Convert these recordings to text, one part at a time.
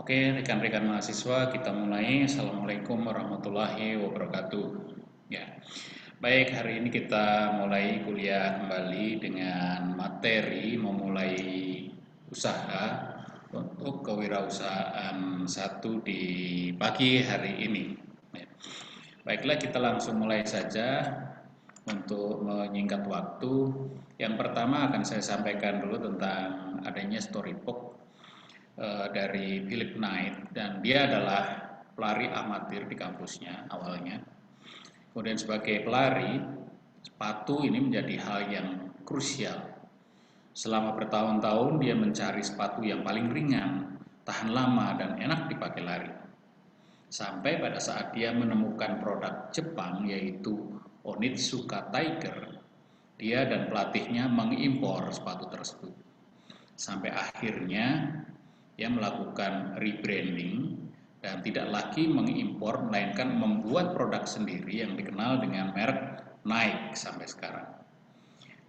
Oke, rekan-rekan mahasiswa, kita mulai. Assalamualaikum warahmatullahi wabarakatuh. Ya, baik, hari ini kita mulai kuliah kembali dengan materi memulai usaha untuk kewirausahaan satu di pagi hari ini. Ya. Baiklah, kita langsung mulai saja untuk menyingkat waktu. Yang pertama akan saya sampaikan dulu tentang adanya storybook dari Philip Knight, dan dia adalah pelari amatir di kampusnya awalnya. Kemudian sebagai pelari, sepatu ini menjadi hal yang krusial. Selama bertahun-tahun dia mencari sepatu yang paling ringan, tahan lama, dan enak dipakai lari. Sampai pada saat dia menemukan produk Jepang yaitu Onitsuka Tiger, dia dan pelatihnya mengimpor sepatu tersebut. Sampai akhirnya dia melakukan rebranding dan tidak lagi mengimpor, melainkan membuat produk sendiri yang dikenal dengan merek Nike sampai sekarang.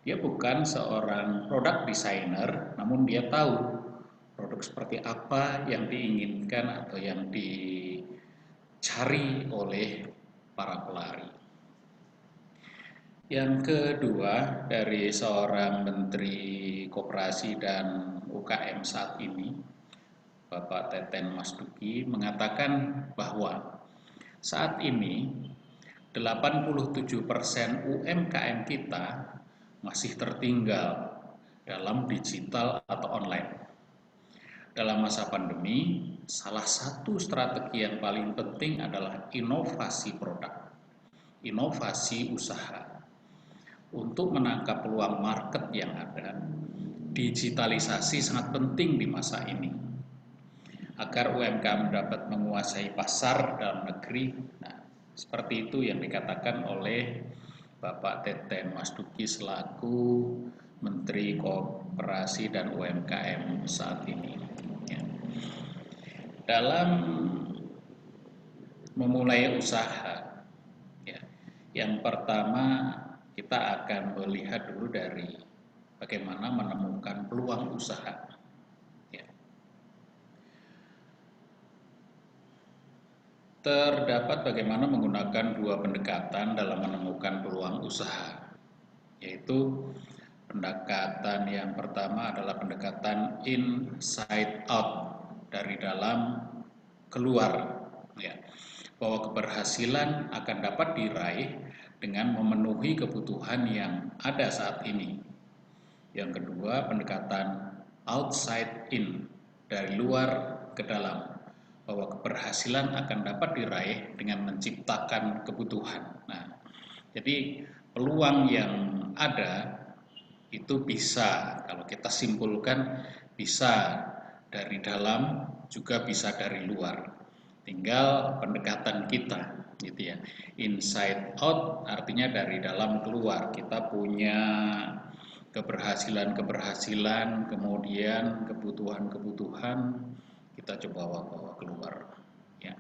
Dia bukan seorang produk designer, namun dia tahu produk seperti apa yang diinginkan atau yang dicari oleh para pelari. Yang kedua, dari seorang Menteri Koperasi dan UKM saat ini, Bapak Teten Mas Duki, mengatakan bahwa saat ini 87% UMKM kita masih tertinggal dalam digital atau online. Dalam masa pandemi, salah satu strategi yang paling penting adalah inovasi produk, inovasi usaha. Untuk menangkap peluang market yang ada, digitalisasi sangat penting di masa ini. Agar UMKM dapat menguasai pasar dalam negeri. Nah, seperti itu yang dikatakan oleh Bapak Teten Mas Duki selaku Menteri Koperasi dan UMKM saat ini. Ya. Dalam memulai usaha, ya, yang pertama kita akan melihat dulu dari bagaimana menemukan peluang usaha. Terdapat bagaimana menggunakan dua pendekatan dalam menemukan peluang usaha, yaitu pendekatan yang pertama adalah pendekatan inside out, dari dalam keluar, ya, bahwa keberhasilan akan dapat diraih dengan memenuhi kebutuhan yang ada saat ini. Yang kedua, pendekatan outside in, dari luar ke dalam, bahwa keberhasilan akan dapat diraih dengan menciptakan kebutuhan. Nah, jadi peluang yang ada itu bisa, kalau kita simpulkan, bisa dari dalam juga bisa dari luar. Tinggal pendekatan kita, gitu ya. Inside out artinya dari dalam keluar. Kita punya keberhasilan-keberhasilan, kemudian kebutuhan-kebutuhan, kita coba bawa keluar, ya.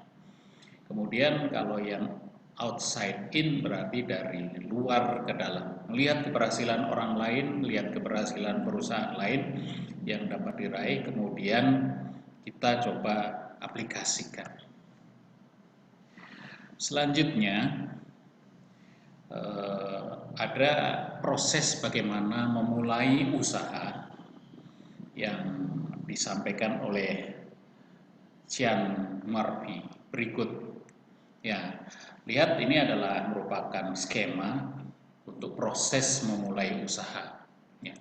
Kemudian kalau yang outside in berarti dari luar ke dalam, melihat keberhasilan orang lain, melihat keberhasilan perusahaan lain yang dapat diraih, kemudian kita coba aplikasikan. Selanjutnya ada proses bagaimana memulai usaha yang disampaikan oleh Cian Murphy berikut. Ya, lihat, ini adalah merupakan skema untuk proses memulai usaha. Ya.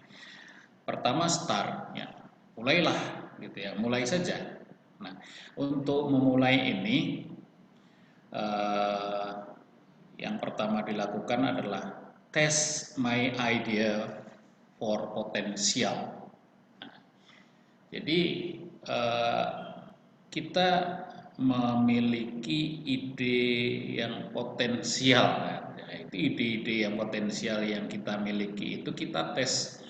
Pertama, start, ya, mulailah, gitu ya, mulai saja. Nah, untuk memulai ini yang pertama dilakukan adalah test my idea for potential. Nah, jadi kita memiliki ide yang potensial, itu ide-ide yang potensial yang kita miliki itu kita tes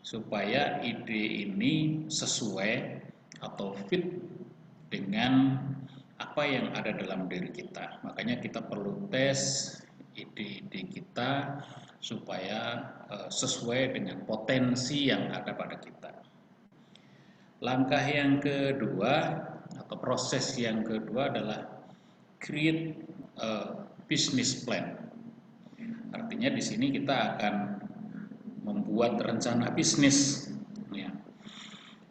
supaya ide ini sesuai atau fit dengan apa yang ada dalam diri kita. Makanya kita perlu tes ide-ide kita supaya sesuai dengan potensi yang ada pada kita. Langkah yang kedua atau proses yang kedua adalah create a business plan. Artinya di sini kita akan membuat rencana bisnis. Ya.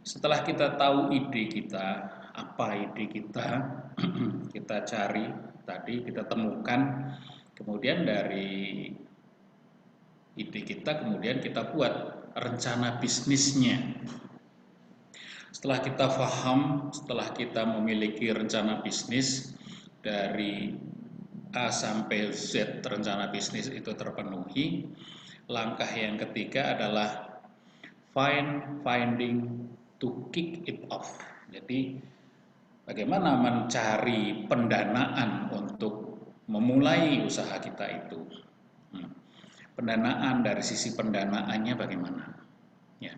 Setelah kita tahu ide kita, apa ide kita, kita cari tadi, kita temukan, kemudian dari ide kita kemudian kita buat rencana bisnisnya. Setelah kita paham, setelah kita memiliki rencana bisnis dari A sampai Z, rencana bisnis itu terpenuhi, langkah yang ketiga adalah finding to kick it off. Jadi bagaimana mencari pendanaan untuk memulai usaha kita itu. Pendanaan, dari sisi pendanaannya bagaimana? Ya,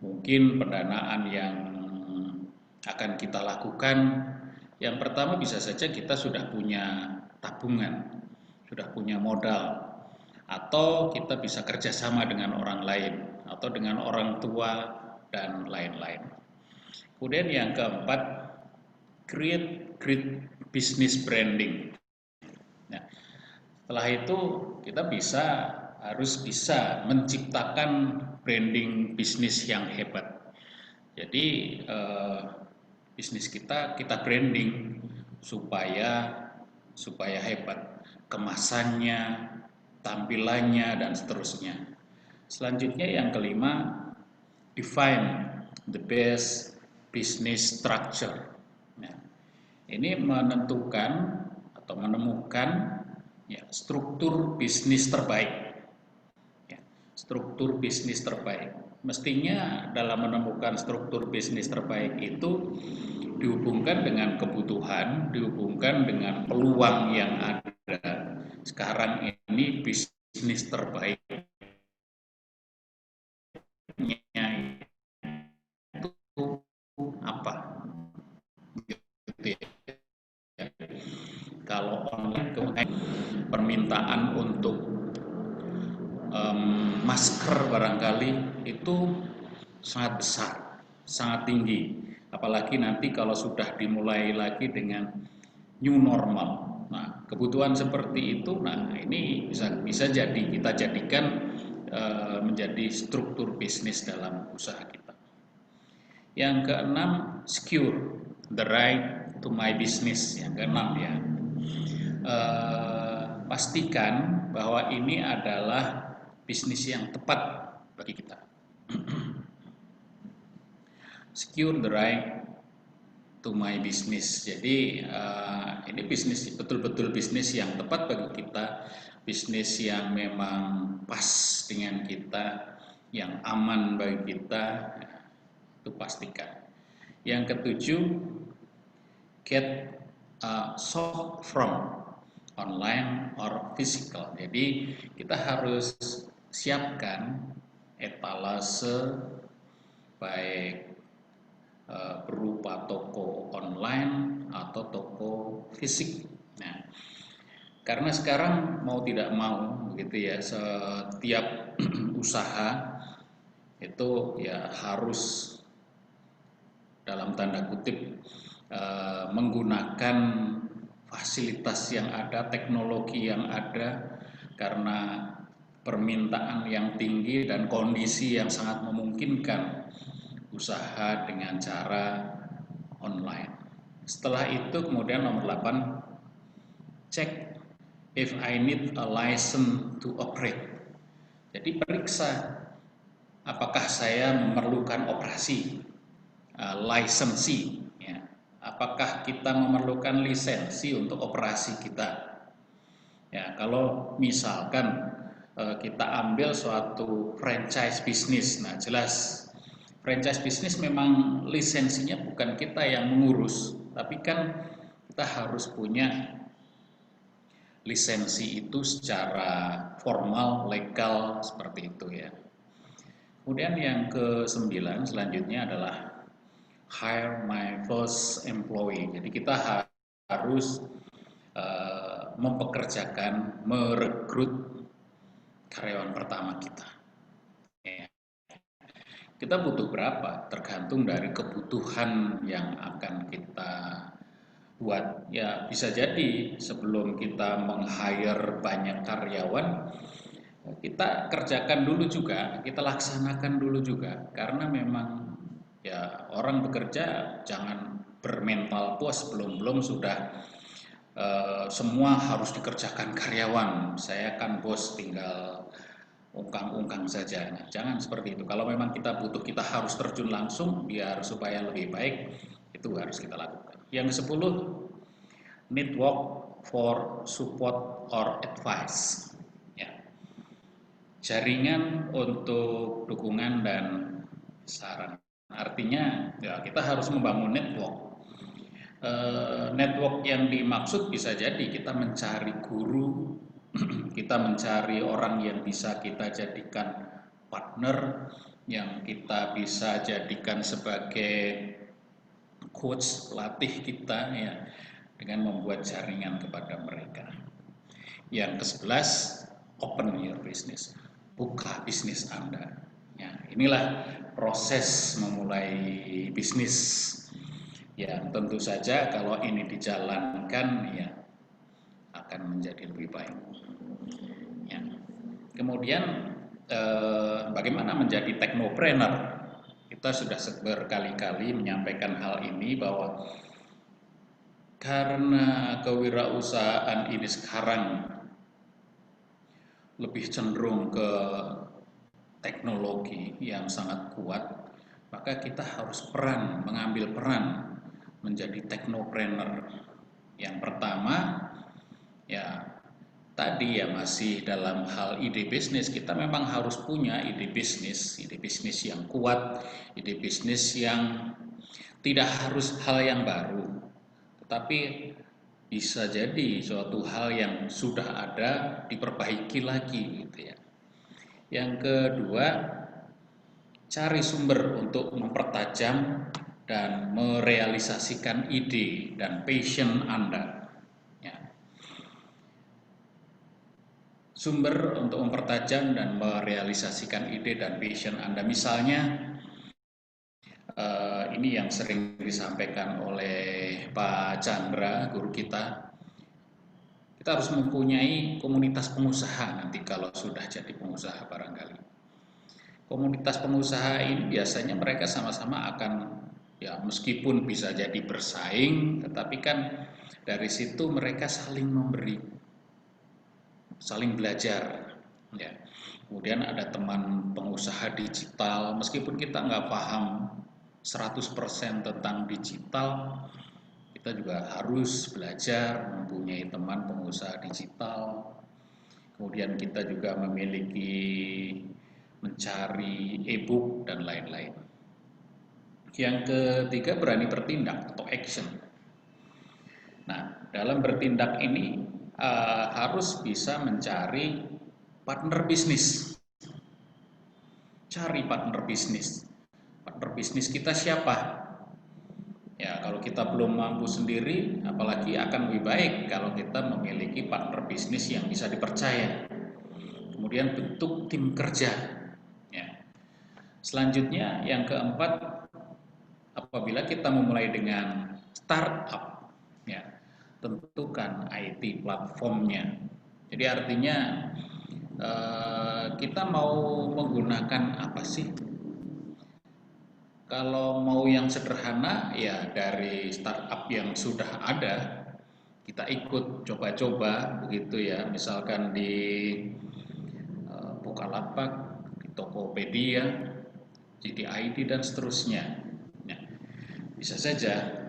mungkin pendanaan yang akan kita lakukan, yang pertama bisa saja kita sudah punya tabungan, sudah punya modal, atau kita bisa kerjasama dengan orang lain, atau dengan orang tua, dan lain-lain. Kemudian yang keempat, create business branding. Nah, setelah itu kita harus bisa menciptakan branding bisnis yang hebat. Jadi bisnis kita branding supaya hebat, kemasannya, tampilannya, dan seterusnya. Selanjutnya yang kelima, define the best business structure. Nah, ini menentukan atau menemukan struktur bisnis terbaik. Struktur bisnis terbaik. Mestinya dalam menemukan struktur bisnis terbaik itu dihubungkan dengan kebutuhan, dihubungkan dengan peluang yang ada. Sekarang ini bisnis terbaiknya itu apa? Gitu ya. Kalau online kemudian permintaan untuk masker barangkali itu sangat besar, sangat tinggi. Apalagi nanti kalau sudah dimulai lagi dengan new normal. Nah, kebutuhan seperti itu, nah ini bisa jadi kita jadikan menjadi struktur bisnis dalam usaha kita. Yang keenam, secure the right to my business. Yang keenam ya, pastikan bahwa ini adalah bisnis yang tepat bagi kita. Secure the right to my business. Jadi ini bisnis, betul-betul bisnis yang tepat bagi kita, bisnis yang memang pas dengan kita, yang aman bagi kita, itu pastikan. Yang ketujuh, get sold from online or physical. Jadi kita harus siapkan etalase baik berupa toko online atau toko fisik. Nah, karena sekarang mau tidak mau begitu ya, setiap usaha itu ya harus dalam tanda kutip menggunakan fasilitas yang ada, teknologi yang ada, karena permintaan yang tinggi dan kondisi yang sangat memungkinkan usaha dengan cara online. Setelah itu kemudian nomor 8, cek if I need a license to operate. Jadi periksa apakah saya memerlukan operasi, lisensi, ya. Apakah kita memerlukan lisensi untuk operasi kita. Ya, kalau misalkan kita ambil suatu franchise bisnis, nah jelas franchise bisnis memang lisensinya bukan kita yang mengurus, tapi kan kita harus punya lisensi itu secara formal, legal, seperti itu ya. Kemudian yang ke-9 selanjutnya adalah hire my first employee. Jadi kita harus mempekerjakan, merekrut karyawan pertama kita. Ya. Kita butuh berapa? Tergantung dari kebutuhan yang akan kita buat. Ya, bisa jadi sebelum kita meng-hire banyak karyawan, kita kerjakan dulu juga, kita laksanakan dulu juga. Karena memang ya orang bekerja jangan bermental puas belum sudah semua harus dikerjakan karyawan. Saya kan bos tinggal ungkang-ungkang saja. Nah, jangan seperti itu. Kalau memang kita butuh, kita harus terjun langsung biar supaya lebih baik, itu harus kita lakukan. Yang ke-10, network for support or advice. Ya, jaringan untuk dukungan dan saran. Artinya, ya kita harus membangun network. Network yang dimaksud bisa jadi kita mencari guru, kita mencari orang yang bisa kita jadikan partner, yang kita bisa jadikan sebagai coach, pelatih kita ya, dengan membuat jaringan kepada mereka. Yang ke-11, open your business, buka bisnis Anda. Ya, inilah proses memulai bisnis. Ya, tentu saja kalau ini dijalankan ya akan menjadi lebih baik. Ya. Kemudian bagaimana menjadi technopreneur? Kita sudah berkali-kali menyampaikan hal ini bahwa karena kewirausahaan ini sekarang lebih cenderung ke teknologi yang sangat kuat, maka kita harus mengambil peran menjadi technopreneur. Yang pertama, ya tadi ya masih dalam hal ide bisnis, kita memang harus punya ide bisnis yang kuat, ide bisnis yang tidak harus hal yang baru, tetapi bisa jadi suatu hal yang sudah ada diperbaiki lagi gitu ya. Yang kedua, cari sumber untuk mempertajam dan merealisasikan ide dan passion Anda. Ya. Sumber untuk mempertajam dan merealisasikan ide dan passion Anda. Misalnya, ini yang sering disampaikan oleh Pak Chandra, guru kita. Kita harus mempunyai komunitas pengusaha nanti kalau sudah jadi pengusaha barangkali. Komunitas pengusaha ini biasanya mereka sama-sama akan ya meskipun bisa jadi bersaing, tetapi kan dari situ mereka saling memberi, saling belajar. Ya. Kemudian ada teman pengusaha digital, meskipun kita nggak paham 100% tentang digital, kita juga harus belajar mempunyai teman pengusaha digital. Kemudian kita juga memiliki mencari e-book dan lain-lain. Yang ketiga, berani bertindak atau action. Nah, dalam bertindak ini harus bisa mencari partner bisnis. Cari partner bisnis. Partner bisnis kita siapa? Ya, kalau kita belum mampu sendiri, apalagi akan lebih baik kalau kita memiliki partner bisnis yang bisa dipercaya. Kemudian bentuk tim kerja. Ya. Selanjutnya, yang keempat, apabila kita memulai dengan startup, ya, tentukan IT platformnya. Jadi artinya kita mau menggunakan apa sih? Kalau mau yang sederhana, ya dari startup yang sudah ada, kita ikut coba-coba begitu ya. Misalkan di Bukalapak, di Tokopedia, JDID dan seterusnya. Ya, bisa saja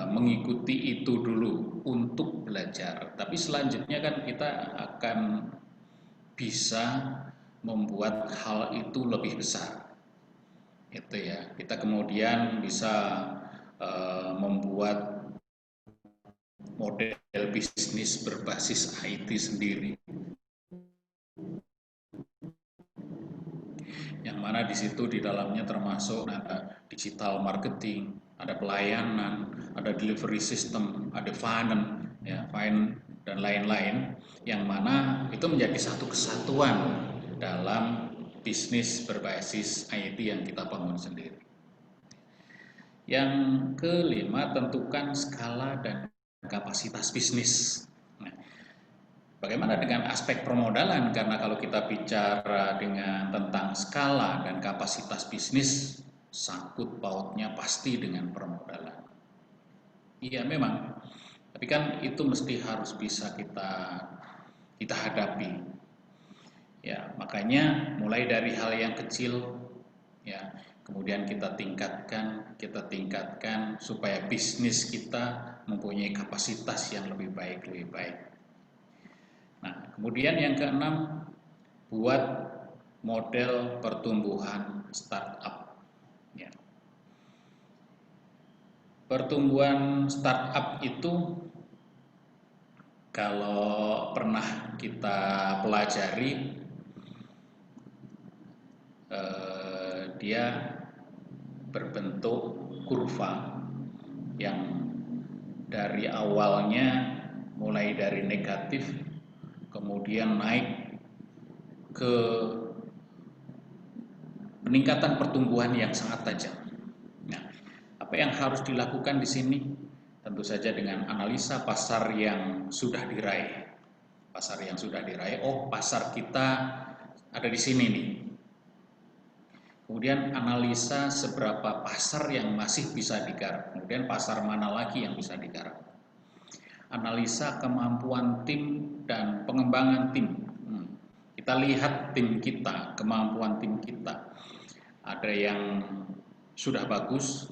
mengikuti itu dulu untuk belajar. Tapi selanjutnya kan kita akan bisa membuat hal itu lebih besar. Itu ya. Kita kemudian bisa membuat model bisnis berbasis IT sendiri. Yang mana di situ di dalamnya termasuk ada digital marketing, ada pelayanan, ada delivery system, ada finance, ya, dan lain-lain, yang mana itu menjadi satu kesatuan dalam bisnis berbasis IT yang kita bangun sendiri. Yang kelima, tentukan skala dan kapasitas bisnis. Nah, bagaimana dengan aspek permodalan? Karena kalau kita bicara dengan tentang skala dan kapasitas bisnis, sangkut pautnya pasti dengan permodalan. Iya memang, tapi kan itu mesti harus bisa kita hadapi. Ya, makanya mulai dari hal yang kecil, ya, kemudian kita tingkatkan supaya bisnis kita mempunyai kapasitas yang lebih baik. Nah, kemudian yang keenam, buat model pertumbuhan startup. Ya. Pertumbuhan startup itu kalau pernah kita pelajari, dia berbentuk kurva yang dari awalnya mulai dari negatif kemudian naik ke peningkatan pertumbuhan yang sangat tajam. Nah, apa yang harus dilakukan di sini? Tentu saja dengan analisa pasar yang sudah diraih. Pasar yang sudah diraih, oh pasar kita ada di sini nih. Kemudian analisa seberapa pasar yang masih bisa digarap. Kemudian pasar mana lagi yang bisa digarap. Analisa kemampuan tim dan pengembangan tim. Kita lihat tim kita, kemampuan tim kita. Ada yang sudah bagus,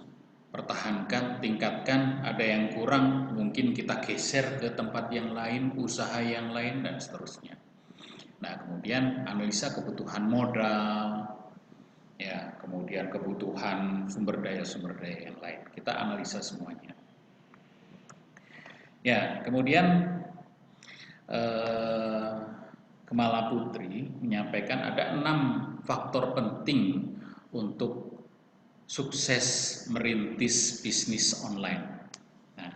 pertahankan, tingkatkan. Ada yang kurang, mungkin kita geser ke tempat yang lain, usaha yang lain, dan seterusnya. Nah, kemudian analisa kebutuhan modal, ya, kemudian kebutuhan sumber daya yang lain. Kita analisa semuanya. Ya, kemudian Kemala Putri menyampaikan ada 6 faktor penting untuk sukses merintis bisnis online. Nah,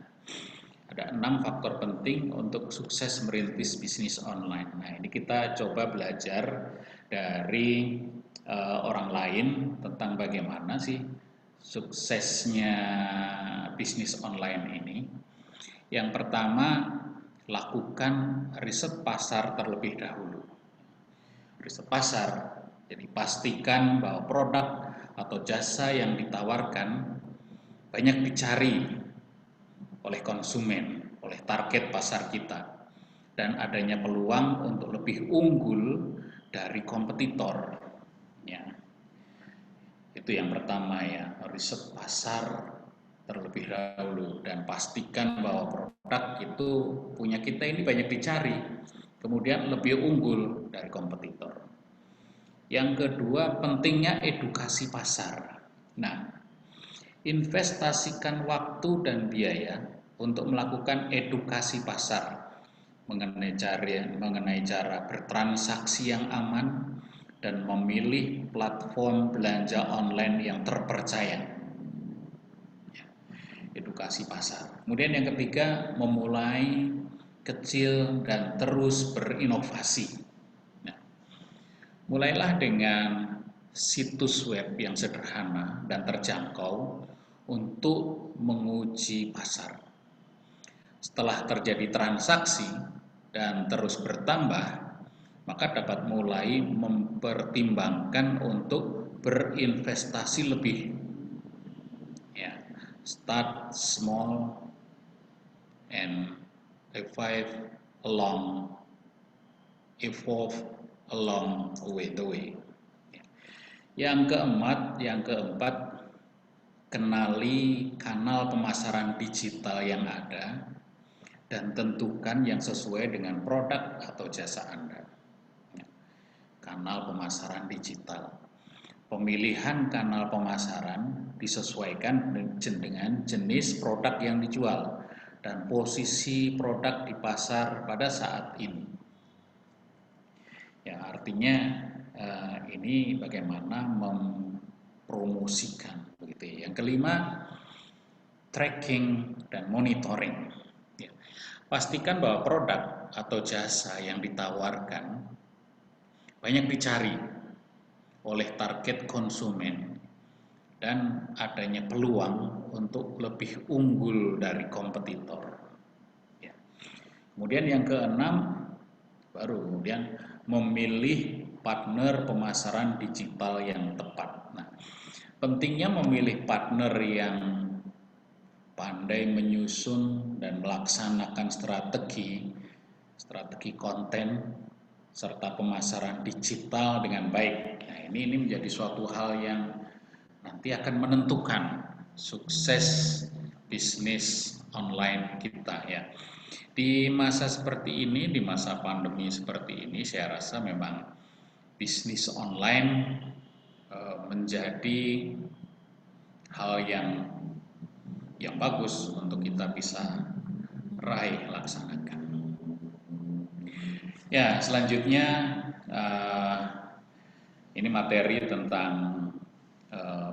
ada 6 faktor penting untuk sukses merintis bisnis online. Nah, ini kita coba belajar dari orang lain tentang bagaimana sih suksesnya bisnis online ini. Yang pertama, lakukan riset pasar terlebih dahulu. Riset pasar, jadi pastikan bahwa produk atau jasa yang ditawarkan banyak dicari oleh konsumen, oleh target pasar kita, dan adanya peluang untuk lebih unggul dari kompetitor. Ya. Itu yang pertama ya, riset pasar terlebih dahulu dan pastikan bahwa produk itu punya kita ini banyak dicari, kemudian lebih unggul dari kompetitor. Yang kedua, pentingnya edukasi pasar. Nah, investasikan waktu dan biaya untuk melakukan edukasi pasar mengenai cara bertransaksi yang aman dan memilih platform belanja online yang terpercaya. Edukasi pasar. Kemudian yang ketiga, memulai kecil dan terus berinovasi. Nah, mulailah dengan situs web yang sederhana dan terjangkau untuk menguji pasar. Setelah terjadi transaksi dan terus bertambah, maka dapat mulai mempertimbangkan untuk berinvestasi lebih. Ya. Start small and evolve along the way. Yang keempat, kenali kanal pemasaran digital yang ada dan tentukan yang sesuai dengan produk atau jasa Anda. Kanal pemasaran digital. Pemilihan kanal pemasaran disesuaikan dengan jenis produk yang dijual dan posisi produk di pasar pada saat ini. Ya, artinya ini bagaimana mempromosikan begitu ya. Yang kelima, tracking dan monitoring. Ya. Pastikan bahwa produk atau jasa yang ditawarkan banyak dicari oleh target konsumen dan adanya peluang untuk lebih unggul dari kompetitor. Ya. Kemudian yang keenam, baru kemudian memilih partner pemasaran digital yang tepat. Nah, pentingnya memilih partner yang pandai menyusun dan melaksanakan strategi konten serta pemasaran digital dengan baik. Nah, ini menjadi suatu hal yang nanti akan menentukan sukses bisnis online kita ya. Di masa seperti ini, di masa pandemi seperti ini, saya rasa memang bisnis online menjadi hal yang bagus untuk kita bisa raih laksanakan. Ya, selanjutnya ini materi tentang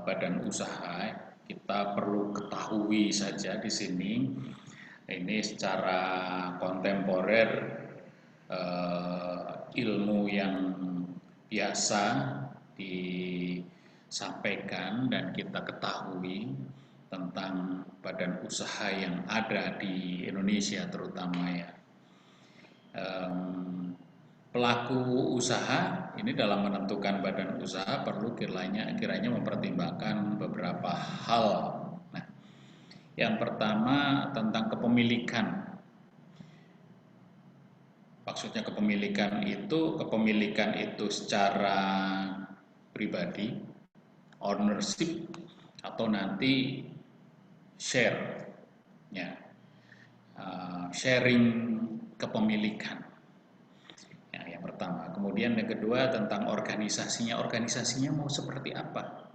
badan usaha. Kita perlu ketahui saja di sini. Ini secara kontemporer ilmu yang biasa disampaikan dan kita ketahui tentang badan usaha yang ada di Indonesia terutama ya. Pelaku usaha ini dalam menentukan badan usaha perlu kiranya mempertimbangkan beberapa hal. Nah, yang pertama tentang kepemilikan. Maksudnya kepemilikan itu secara pribadi, ownership atau nanti share, ya, sharing kepemilikan. Ya, yang pertama. Kemudian yang kedua tentang organisasinya. Organisasinya mau seperti apa?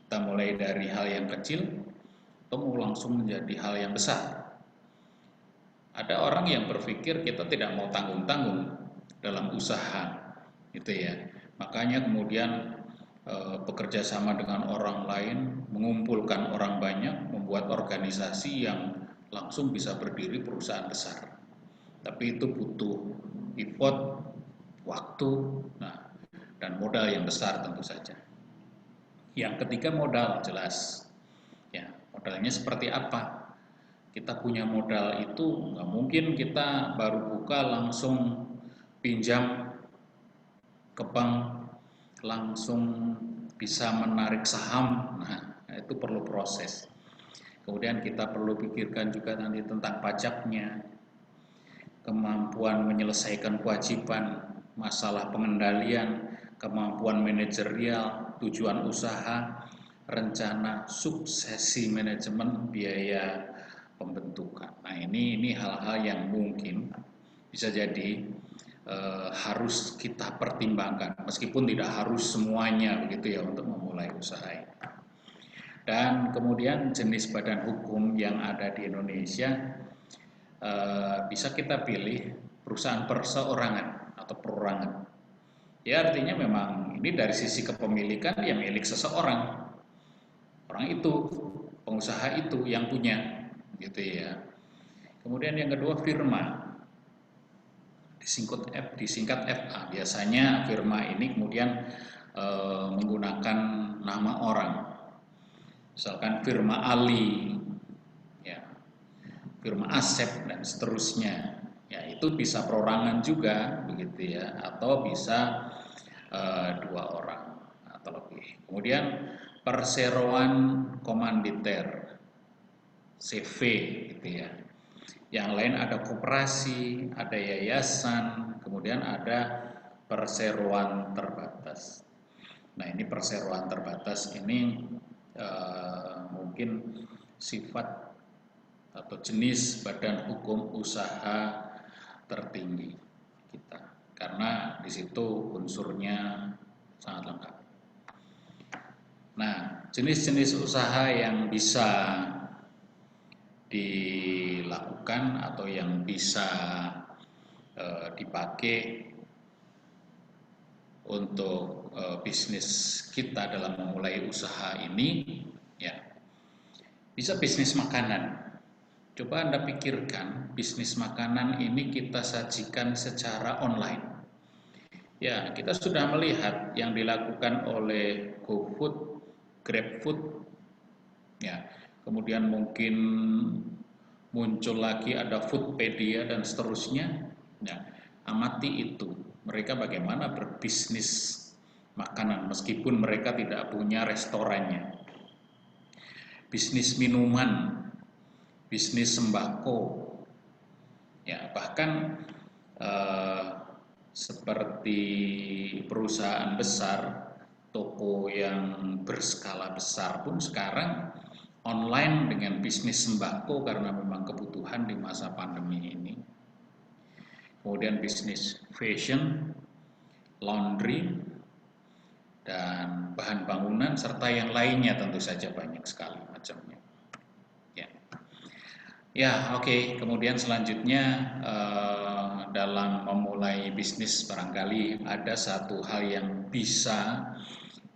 Kita mulai dari hal yang kecil atau mau langsung menjadi hal yang besar. Ada orang yang berpikir kita tidak mau tanggung-tanggung dalam usaha, gitu ya. Makanya kemudian bekerja sama dengan orang lain, mengumpulkan orang banyak, membuat organisasi yang langsung bisa berdiri perusahaan besar. Tapi itu butuh effort, waktu, dan modal yang besar tentu saja. Yang ketiga modal, jelas. Ya, modalnya seperti apa? Kita punya modal itu nggak mungkin kita baru buka langsung pinjam ke bank, langsung bisa menarik saham. Nah, itu perlu proses. Kemudian kita perlu pikirkan juga nanti tentang pajaknya, kemampuan menyelesaikan kewajiban, masalah pengendalian, kemampuan manajerial, tujuan usaha, rencana suksesi manajemen, biaya pembentukan. Nah, ini hal-hal yang mungkin bisa jadi harus kita pertimbangkan, meskipun tidak harus semuanya begitu ya untuk memulai usaha ini. Dan kemudian jenis badan hukum yang ada di Indonesia bisa kita pilih perusahaan perseorangan atau perorangan. Ya, artinya memang ini dari sisi kepemilikan ya milik seseorang. Orang itu, pengusaha itu yang punya, gitu ya. Kemudian yang kedua firma, disingkat FA. Biasanya firma ini kemudian menggunakan nama orang, misalkan firma Ali, ya, firma Asep dan seterusnya. Ya, itu bisa perorangan juga, begitu ya, atau bisa dua orang atau lebih. Kemudian perseroan komanditer, CV, gitu ya. Yang lain ada koperasi, ada yayasan, kemudian ada perseroan terbatas. Nah, ini perseroan terbatas ini mungkin sifat atau jenis badan hukum usaha tertinggi kita, karena di situ unsurnya sangat lengkap. Nah, jenis-jenis usaha yang bisa dilakukan atau yang bisa dipakai untuk bisnis kita dalam memulai usaha ini, ya, bisa bisnis makanan. Coba Anda pikirkan, bisnis makanan ini kita sajikan secara online. Ya, kita sudah melihat yang dilakukan oleh GoFood, GrabFood, ya. Kemudian mungkin muncul lagi ada Foodpedia dan seterusnya. Ya, amati itu. Mereka bagaimana berbisnis makanan meskipun mereka tidak punya restorannya. Bisnis minuman, bisnis sembako, ya bahkan eh, seperti perusahaan besar, toko yang berskala besar pun sekarang online dengan bisnis sembako karena memang kebutuhan di masa pandemi ini. Kemudian bisnis fashion, laundry, dan bahan bangunan serta yang lainnya tentu saja banyak sekali macamnya. Ya. Ya, oke. Kemudian selanjutnya dalam memulai bisnis barangkali ada satu hal yang bisa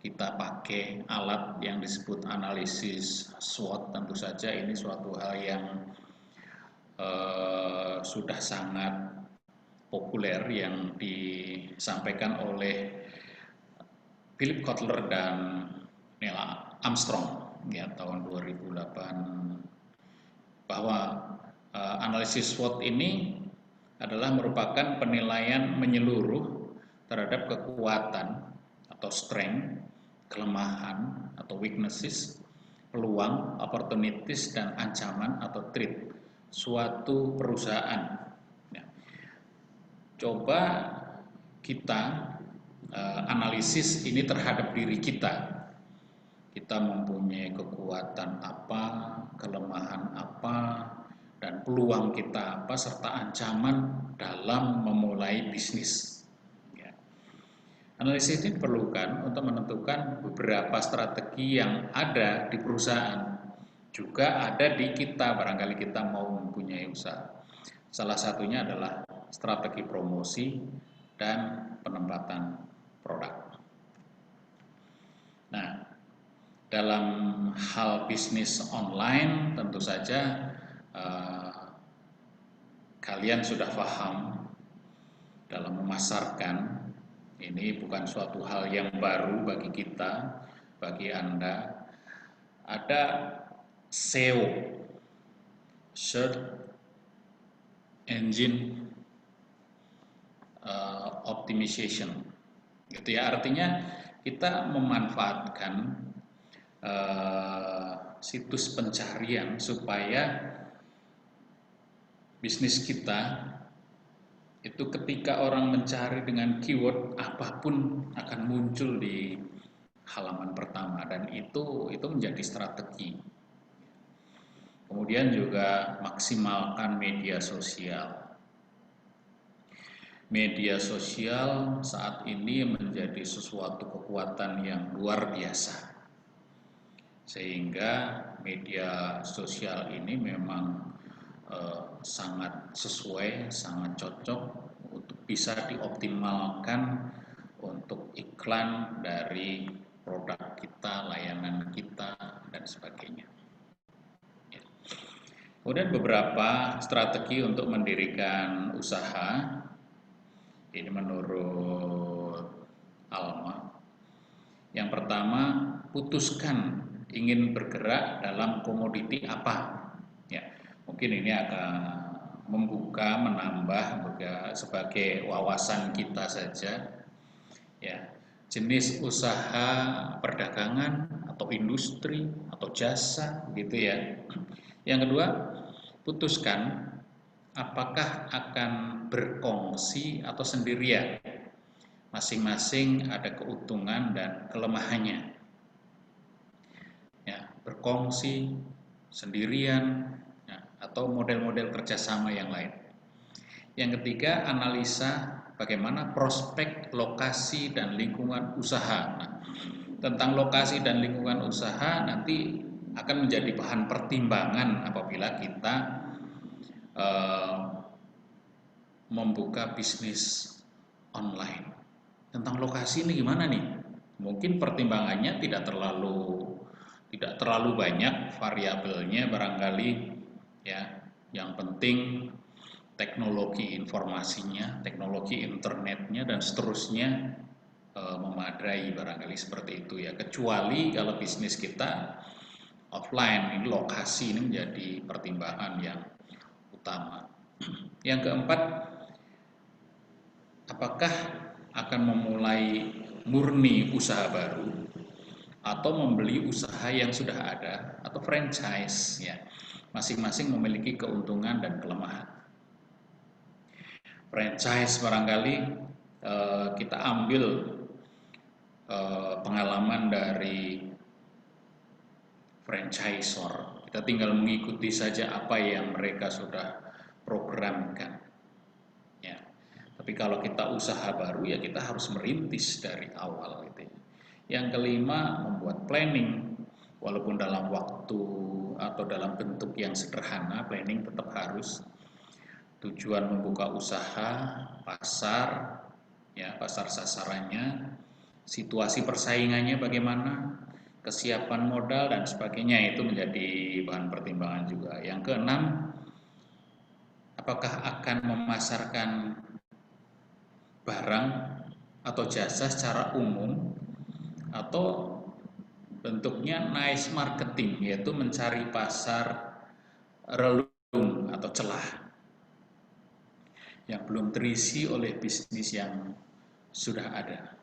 kita pakai alat yang disebut analisis SWOT. Tentu saja ini suatu hal yang sudah sangat populer yang disampaikan oleh Philip Kotler dan Neil Armstrong ya tahun 2008, bahwa analisis SWOT ini adalah merupakan penilaian menyeluruh terhadap kekuatan atau strength, kelemahan atau weaknesses, peluang, opportunities, dan ancaman atau threat suatu perusahaan. Ya. Coba kita analisis ini terhadap diri kita. Kita mempunyai kekuatan apa, kelemahan apa, dan peluang kita apa, serta ancaman dalam memulai bisnis. Ya. Analisis ini diperlukan untuk menentukan beberapa strategi yang ada di perusahaan, juga ada di kita, barangkali kita mau mempunyai usaha. Salah satunya adalah strategi promosi dan penempatan produk. Nah, dalam hal bisnis online tentu saja kalian sudah paham dalam memasarkan. Ini bukan suatu hal yang baru bagi kita, bagi Anda. Ada SEO, Search Engine Optimization. Gitu ya, artinya kita memanfaatkan situs pencarian supaya bisnis kita itu ketika orang mencari dengan keyword apapun akan muncul di halaman pertama, dan itu menjadi strategi. Kemudian juga maksimalkan media sosial. Media sosial saat ini menjadi sesuatu kekuatan yang luar biasa. Sehingga media sosial ini memang sangat sesuai, sangat cocok untuk bisa dioptimalkan untuk iklan dari produk kita, layanan kita, dan sebagainya. Ya. Kemudian beberapa strategi untuk mendirikan usaha, ini menurut Alma. Yang pertama, putuskan ingin bergerak dalam komoditi apa. Ya, mungkin ini akan membuka, menambah sebagai wawasan kita saja. Ya, jenis usaha perdagangan atau industri atau jasa, gitu ya. Yang kedua, putuskan apakah akan berkongsi atau sendirian. Masing-masing ada keuntungan dan kelemahannya. Ya, berkongsi, sendirian, ya, atau model-model kerjasama yang lain. Yang ketiga, analisa bagaimana prospek lokasi dan lingkungan usaha. Nah, tentang lokasi dan lingkungan usaha nanti akan menjadi bahan pertimbangan apabila kita membuka bisnis online. Tentang lokasi ini gimana nih? Mungkin pertimbangannya tidak terlalu banyak variabelnya barangkali, ya. Yang penting teknologi informasinya, teknologi internetnya, dan seterusnya memadai, barangkali seperti itu ya. Kecuali kalau bisnis kita offline, ini lokasi ini menjadi pertimbangan yang utama. Yang keempat, apakah akan memulai murni usaha baru atau membeli usaha yang sudah ada atau franchise ya. Masing-masing memiliki keuntungan dan kelemahan. Franchise barangkali kita ambil pengalaman dari franchisor. Kita tinggal mengikuti saja apa yang mereka sudah programkan. Ya. Tapi kalau kita usaha baru ya kita harus merintis dari awal gitu. Yang kelima, membuat planning. Walaupun dalam waktu atau dalam bentuk yang sederhana, planning tetap harus. Tujuan membuka usaha, pasar, ya pasar sasarannya, situasi persaingannya bagaimana, kesiapan modal dan sebagainya, itu menjadi bahan pertimbangan juga. Yang keenam, apakah akan memasarkan barang atau jasa secara umum atau bentuknya niche marketing, yaitu mencari pasar relung atau celah yang belum terisi oleh bisnis yang sudah ada.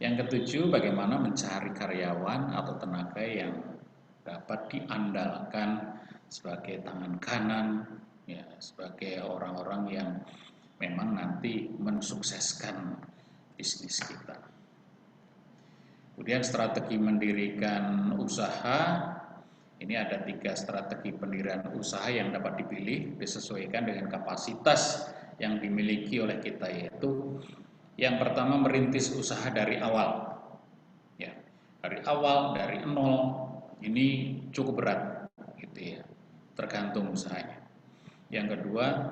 Yang ketujuh, bagaimana mencari karyawan atau tenaga yang dapat diandalkan sebagai tangan kanan, ya, sebagai orang-orang yang memang nanti mensukseskan bisnis kita. Kemudian strategi mendirikan usaha, ini ada 3 strategi pendirian usaha yang dapat dipilih disesuaikan dengan kapasitas yang dimiliki oleh kita, yaitu yang pertama merintis usaha dari awal. Ya, dari awal, dari nol, ini cukup berat gitu ya, tergantung usahanya. Yang kedua,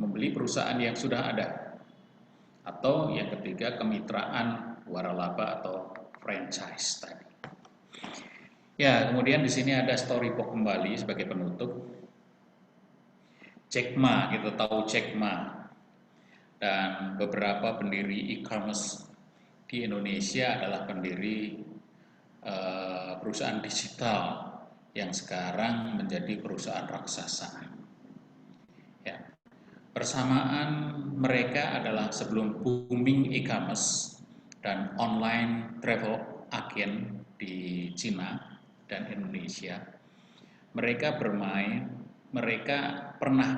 membeli perusahaan yang sudah ada. Atau yang ketiga, kemitraan waralaba atau franchise tadi. Ya, kemudian di sini ada storybook kembali sebagai penutup. Jack Ma, kita tahu Jack Ma, dan beberapa pendiri e-commerce di Indonesia adalah pendiri perusahaan digital yang sekarang menjadi perusahaan raksasa. Ya. Persamaan mereka adalah sebelum booming e-commerce dan online travel agent di Cina dan Indonesia, mereka pernah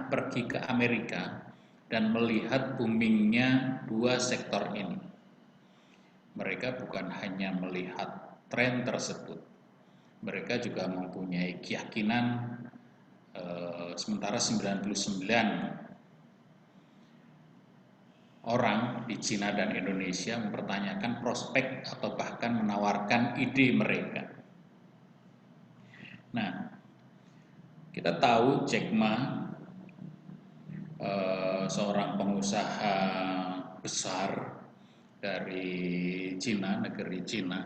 pergi ke Amerika dan melihat boomingnya 2 sektor ini. Mereka bukan hanya melihat tren tersebut, mereka juga mempunyai keyakinan. Sementara 99 orang di Cina dan Indonesia mempertanyakan prospek atau bahkan menawarkan ide mereka. Nah, kita tahu Jack Ma seorang pengusaha besar dari Cina, negeri Cina,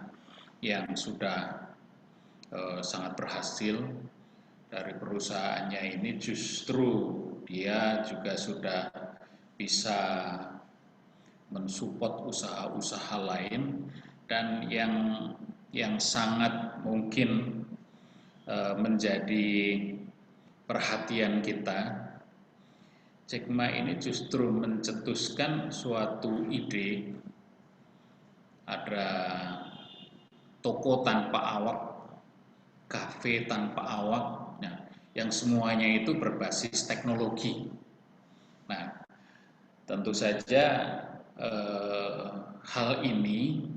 yang sudah sangat berhasil. Dari perusahaannya ini justru dia juga sudah bisa mensupport usaha-usaha lain, dan yang sangat mungkin menjadi perhatian kita, Jack Ma ini justru mencetuskan suatu ide, ada toko tanpa awak, kafe tanpa awak, nah, yang semuanya itu berbasis teknologi. Nah, tentu saja hal ini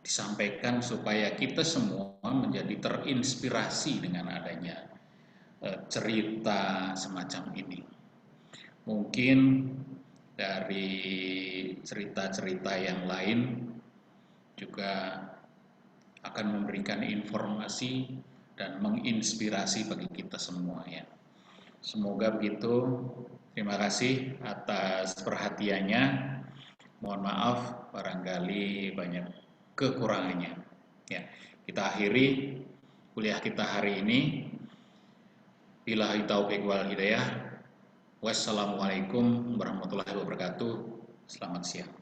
disampaikan supaya kita semua menjadi terinspirasi dengan adanya cerita semacam ini. Mungkin dari cerita-cerita yang lain juga akan memberikan informasi dan menginspirasi bagi kita semua ya. Semoga begitu. Terima kasih atas perhatiannya. Mohon maaf barangkali banyak kekurangannya. Ya, kita akhiri kuliah kita hari ini. Billahi taufiq wal hidayah. Wassalamualaikum warahmatullahi wabarakatuh. Selamat siang.